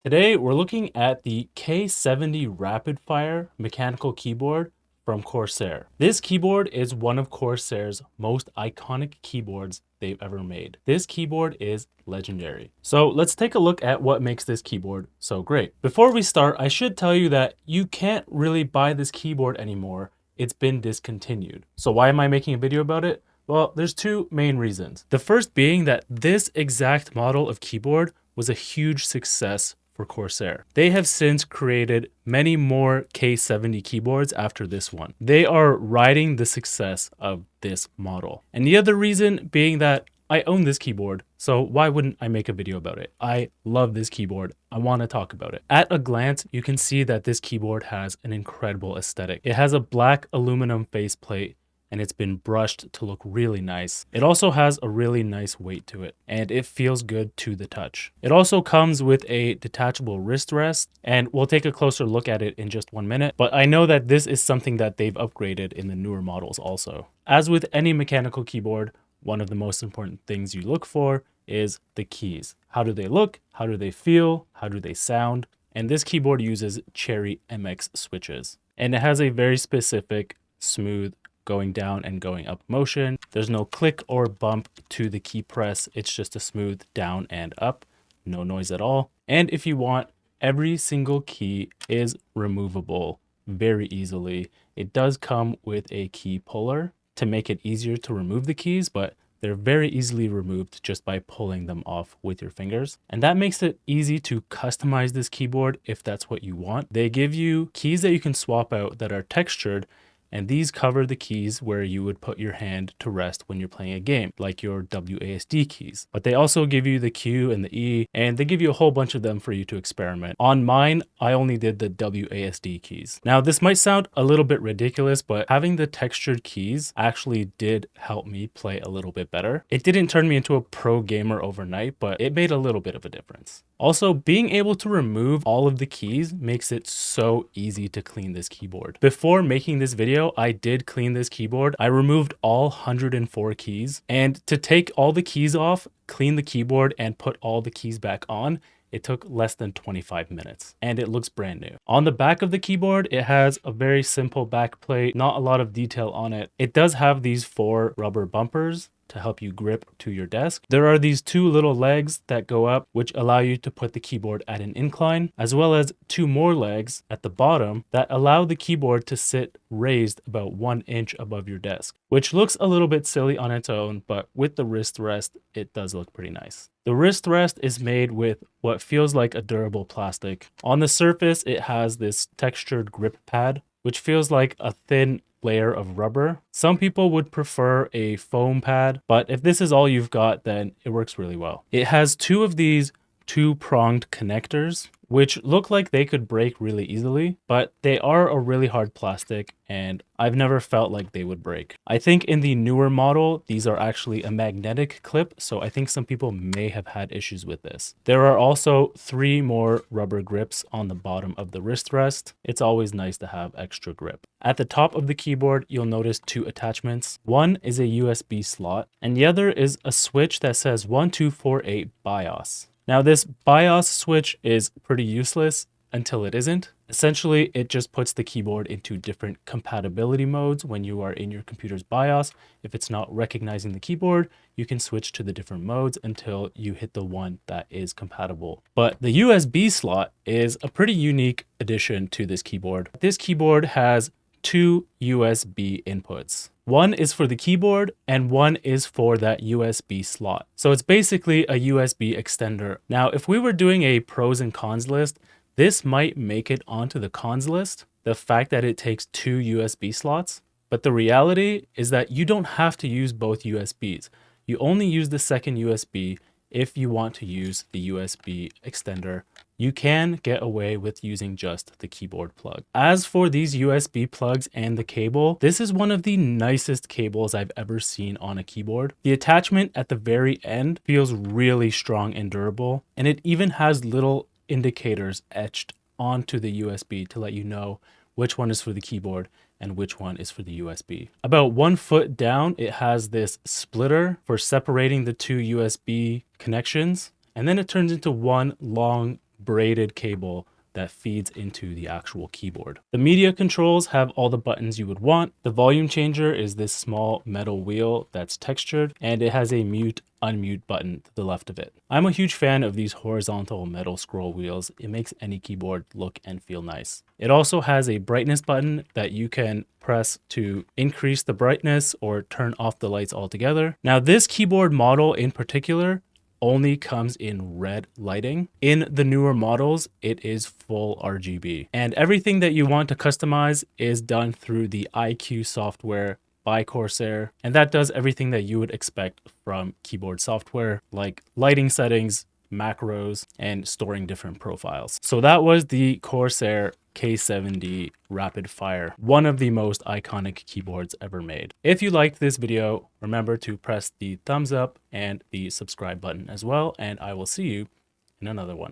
Today, we're looking at the K70 Rapidfire mechanical keyboard from Corsair. This keyboard is one of Corsair's most iconic keyboards they've ever made. This keyboard is legendary. So let's take a look at what makes this keyboard so great. Before we start, I should tell you that you can't really buy this keyboard anymore. It's been discontinued. So why am I making a video about it? Well, there's two main reasons. The first being that this exact model of keyboard was a huge success for Corsair. They have since created many more K70 keyboards after this one. They are riding the success of this model. And the other reason being that I own this keyboard, so why wouldn't I make a video about it? I love this keyboard. I want to talk about it. At a glance, you can see that this keyboard has an incredible aesthetic. It has a black aluminum faceplate and it's been brushed to look really nice. It also has a really nice weight to it, and it feels good to the touch. It also comes with a detachable wrist rest, and we'll take a closer look at it in just 1 minute, but I know that this is something that they've upgraded in the newer models also. As with any mechanical keyboard, one of the most important things you look for is the keys. How do they look? How do they feel? How do they sound? And this keyboard uses Cherry MX switches, and it has a very specific, smooth, going down and going up motion. There's no click or bump to the key press. It's just a smooth down and up, no noise at all. And if you want, every single key is removable very easily. It does come with a key puller to make it easier to remove the keys, but they're very easily removed just by pulling them off with your fingers. And that makes it easy to customize this keyboard if that's what you want. They give you keys that you can swap out that are textured, and these cover the keys where you would put your hand to rest when you're playing a game, like your WASD keys. But they also give you the Q and the E, and they give you a whole bunch of them for you to experiment. On mine, I only did the WASD keys. Now, this might sound a little bit ridiculous, but having the textured keys actually did help me play a little bit better. It didn't turn me into a pro gamer overnight, but it made a little bit of a difference. Also, being able to remove all of the keys makes it so easy to clean this keyboard. Before making this video, I did clean this keyboard. I removed all 104 keys, and to take all the keys off, clean the keyboard, and put all the keys back on, it took less than 25 minutes, and it looks brand new. On the back of the keyboard, it has a very simple backplate, not a lot of detail on it. It does have these 4 rubber bumpers to help you grip to your desk. There are these 2 little legs that go up, which allow you to put the keyboard at an incline, as well as 2 more legs at the bottom that allow the keyboard to sit raised about 1 inch above your desk, which looks a little bit silly on its own, but with the wrist rest, it does look pretty nice. The wrist rest is made with what feels like a durable plastic. On the surface, it has this textured grip pad, which feels like a thin layer of rubber. Some people would prefer a foam pad, but if this is all you've got, then it works really well. It has 2 of these 2-pronged connectors, which look like they could break really easily, but they are a really hard plastic, and I've never felt like they would break. I think in the newer model, these are actually a magnetic clip, so I think some people may have had issues with this. There are also 3 more rubber grips on the bottom of the wrist rest. It's always nice to have extra grip. At the top of the keyboard, you'll notice 2 attachments. One is a USB slot, and the other is a switch that says 1248 BIOS. Now, this BIOS switch is pretty useless until it isn't. Essentially, it just puts the keyboard into different compatibility modes when you are in your computer's BIOS. If it's not recognizing the keyboard, you can switch to the different modes until you hit the one that is compatible. But the USB slot is a pretty unique addition to this keyboard. This keyboard has 2 USB inputs. One is for the keyboard and one is for that USB slot. So it's basically a USB extender. Now, if we were doing a pros and cons list, this might make it onto the cons list, the fact that it takes 2 USB slots. But the reality is that you don't have to use both USBs. You only use the second USB if you want to use the USB extender. You can get away with using just the keyboard plug. As for these USB plugs and the cable, this is one of the nicest cables I've ever seen on a keyboard. The attachment at the very end feels really strong and durable, and it even has little indicators etched onto the USB to let you know which one is for the keyboard and which one is for the USB. About 1 foot down, it has this splitter for separating the 2 USB connections, and then it turns into one long braided cable that feeds into the actual keyboard. The media controls have all the buttons you would want. The volume changer is this small metal wheel that's textured, and it has a mute unmute button to the left of it. I'm a huge fan of these horizontal metal scroll wheels. It makes any keyboard look and feel nice. It also has a brightness button that you can press to increase the brightness or turn off the lights altogether. Now, this keyboard model in particular only comes in red lighting. In the newer models, it is full RGB. And everything that you want to customize is done through the iCUE software by Corsair. And that does everything that you would expect from keyboard software, like lighting settings, macros, and storing different profiles. So that was the Corsair K70 Rapidfire, one of the most iconic keyboards ever made. If you liked this video, remember to press the thumbs up and the subscribe button as well, and I will see you in another one.